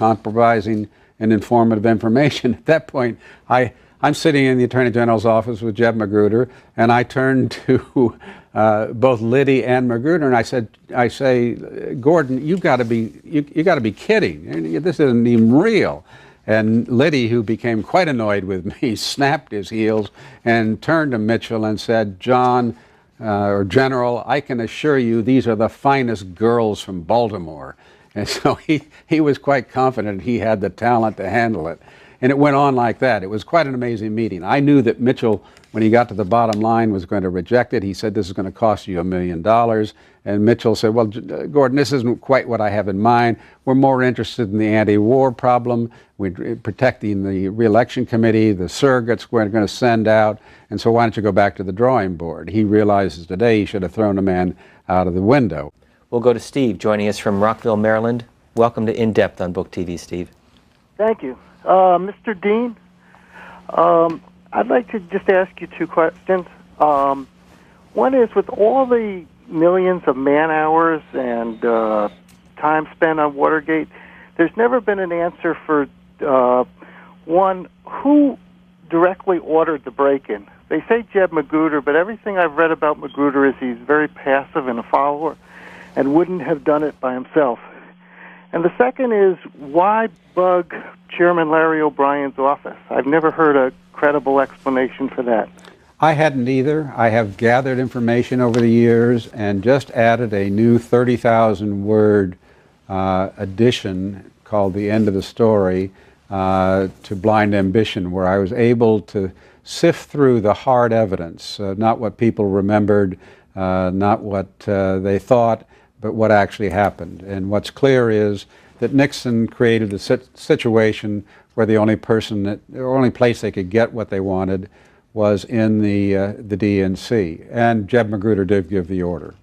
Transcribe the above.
compromising and informative information. At that point, I'm sitting in the Attorney General's office with Jeb Magruder, and I turned to both Liddy and Magruder, and I say, Gordon, you got to be kidding. This isn't even real. And Liddy, who became quite annoyed with me, snapped his heels and turned to Mitchell and said, John, or General, I can assure you these are the finest girls from Baltimore. And so he was quite confident he had the talent to handle it. And it went on like that. It was quite an amazing meeting. I knew that Mitchell, when he got to the bottom line, was going to reject it. He said, this is going to cost you $1 million. And Mitchell said, well, Gordon, this isn't quite what I have in mind. We're more interested in the anti-war problem, we're protecting the re-election committee, the surrogates we're going to send out. And so why don't you go back to the drawing board? He realizes today he should have thrown the man out of the window. We'll go to Steve, joining us from Rockville, Maryland. Welcome to In Depth on Book TV, Steve. Thank you. Mr. Dean, I'd like to just ask you two questions. One is, with all the millions of man-hours and time spent on Watergate, there's never been an answer for, one, who directly ordered the break-in? They say Jeb Magruder, but everything I've read about Magruder is he's very passive and a follower and wouldn't have done it by himself. And the second is, why bug Chairman Larry O'Brien's office? I've never heard a credible explanation for that. I hadn't either. I have gathered information over the years and just added a new 30,000-word edition called The End of the Story to Blind Ambition, where I was able to sift through the hard evidence, not what people remembered, not what they thought, but what actually happened. And what's clear is that Nixon created a situation where the only place they could get what they wanted was in the DNC. And Jeb Magruder did give the order.